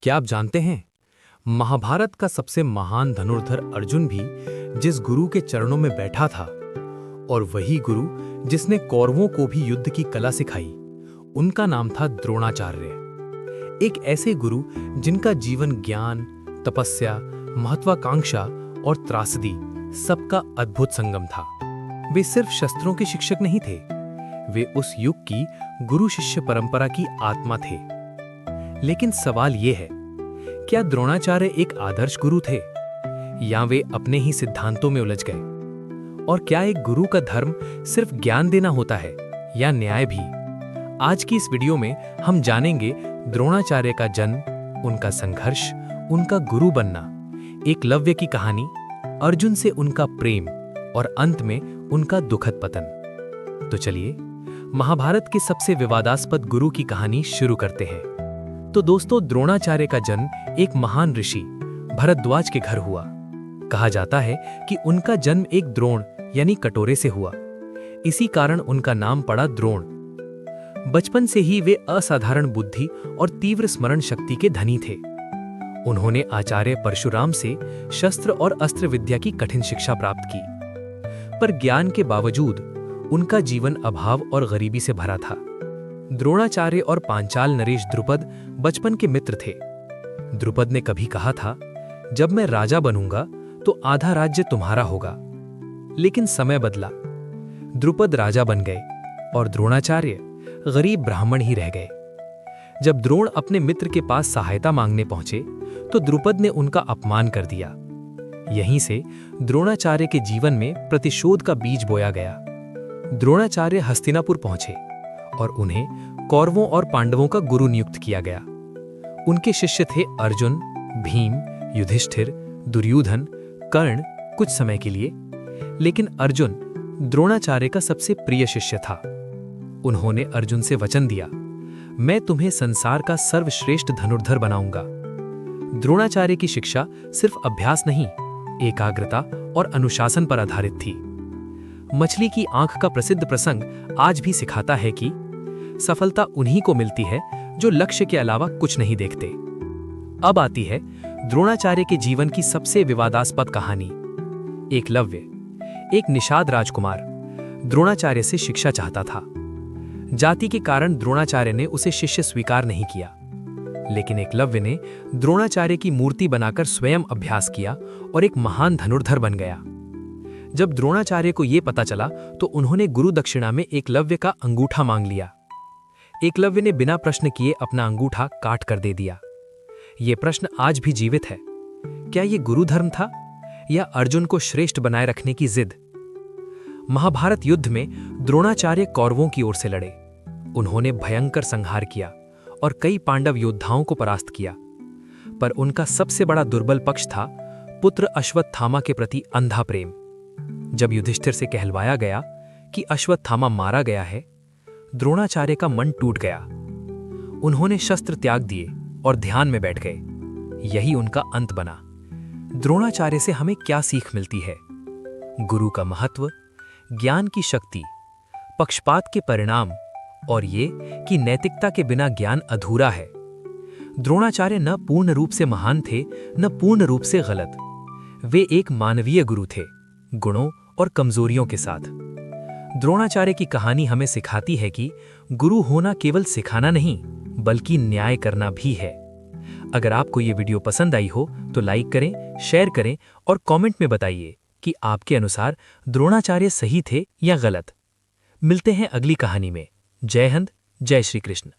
क्या आप जानते हैं, महाभारत का सबसे महान धनुर्धर अर्जुन भी जिस गुरु के चरणों में बैठा था, और वही गुरु जिसने कौरवों को भी युद्ध की कला सिखाई, उनका नाम था द्रोणाचार्य। एक ऐसे गुरु जिनका जीवन ज्ञान, तपस्या, महत्वाकांक्षा और त्रासदी सबका अद्भुत संगम था। वे सिर्फ शस्त्रों के शिक्षक नहीं थे, वे उस युग की गुरु शिष्य परंपरा की आत्मा थे। लेकिन सवाल यह है, क्या द्रोणाचार्य एक आदर्श गुरु थे, या वे अपने ही सिद्धांतों में उलझ गए? और क्या एक गुरु का धर्म सिर्फ ज्ञान देना होता है, या न्याय भी? आज की इस वीडियो में हम जानेंगे द्रोणाचार्य का जन्म, उनका संघर्ष, उनका गुरु बनना, एकलव्य की कहानी, अर्जुन से उनका प्रेम और अंत में उनका दुखद पतन। तो चलिए महाभारत के सबसे विवादास्पद गुरु की कहानी शुरू करते हैं। तो दोस्तों, द्रोणाचार्य का जन्म एक महान ऋषि भरद्वाज के घर हुआ। कहा जाता है कि उनका जन्म एक द्रोण यानी कटोरे से हुआ। इसी कारण उनका नाम पड़ा द्रोण। बचपन से ही वे असाधारण बुद्धि और तीव्र स्मरण शक्ति के धनी थे। उन्होंने आचार्य परशुराम से शस्त्र और अस्त्र विद्या की कठिन शिक्षा प्राप्त की, पर ज्ञान के बावजूद उनका जीवन अभाव और गरीबी से भरा था। द्रोणाचार्य और पांचाल नरेश द्रुपद बचपन के मित्र थे। द्रुपद ने कभी कहा था, जब मैं राजा बनूंगा तो आधा राज्य तुम्हारा होगा। लेकिन समय बदला, द्रुपद राजा बन गए और द्रोणाचार्य गरीब ब्राह्मण ही रह गए। जब द्रोण अपने मित्र के पास सहायता मांगने पहुंचे तो द्रुपद ने उनका अपमान कर दिया। यहीं से द्रोणाचार्य के जीवन में प्रतिशोध का बीज बोया गया। द्रोणाचार्य हस्तिनापुर पहुंचे और उन्हें कौरवों और पांडवों का गुरु नियुक्त किया गया। उनके शिष्य थे अर्जुन, भीम, युधिष्ठिर, दुर्योधन, कर्ण कुछ समय के लिए। लेकिन अर्जुन द्रोणाचार्य का सबसे प्रिय शिष्य था। उन्होंने अर्जुन से वचन दिया, मैं तुम्हें संसार का सर्वश्रेष्ठ धनुर्धर बनाऊंगा। द्रोणाचार्य की शिक्षा सिर्फ अभ्यास नहीं, एकाग्रता और अनुशासन पर आधारित थी। मछली की आंख का प्रसिद्ध प्रसंग आज भी सिखाता है कि सफलता उन्हीं को मिलती है जो लक्ष्य के अलावा कुछ नहीं देखते। अब आती है द्रोणाचार्य के जीवन की सबसे विवादास्पद कहानी, एकलव्य। एक निषाद राजकुमार द्रोणाचार्य से शिक्षा चाहता था। जाति के कारण द्रोणाचार्य ने उसे शिष्य स्वीकार नहीं किया। लेकिन एकलव्य ने द्रोणाचार्य की मूर्ति बनाकर स्वयं अभ्यास किया और एक महान धनुर्धर बन गया। जब द्रोणाचार्य को यह पता चला तो उन्होंने गुरु दक्षिणा में एकलव्य का अंगूठा मांग लिया। एकलव्य ने बिना प्रश्न किए अपना अंगूठा काट कर दे दिया। यह प्रश्न आज भी जीवित है, क्या यह गुरु धर्म था या अर्जुन को श्रेष्ठ बनाए रखने की जिद? महाभारत युद्ध में द्रोणाचार्य कौरवों की ओर से लड़े। उन्होंने भयंकर संहार किया और कई पांडव योद्धाओं को परास्त किया। पर उनका सबसे बड़ा दुर्बल पक्ष था पुत्र अश्वत्थामा के प्रति अंधा प्रेम। जब युधिष्ठिर से कहलवाया गया कि अश्वत्थामा मारा गया है, द्रोणाचार्य का मन टूट गया। उन्होंने शस्त्र त्याग दिए और ध्यान में बैठ गए। यही उनका अंत बना। द्रोणाचार्य से हमें क्या सीख मिलती है? गुरु का महत्व, ज्ञान की शक्ति, पक्षपात के परिणाम, और ये कि नैतिकता के बिना ज्ञान अधूरा है। द्रोणाचार्य न पूर्ण रूप से महान थे, न पूर्ण रूप से गलत। वे एक मानवीय गुरु थे, गुणों और कमजोरियों के साथ। द्रोणाचार्य की कहानी हमें सिखाती है कि गुरु होना केवल सिखाना नहीं, बल्कि न्याय करना भी है। अगर आपको ये वीडियो पसंद आई हो तो लाइक करें, शेयर करें और कमेंट में बताइए कि आपके अनुसार द्रोणाचार्य सही थे या गलत। मिलते हैं अगली कहानी में। जय हिंद, जय श्री कृष्ण।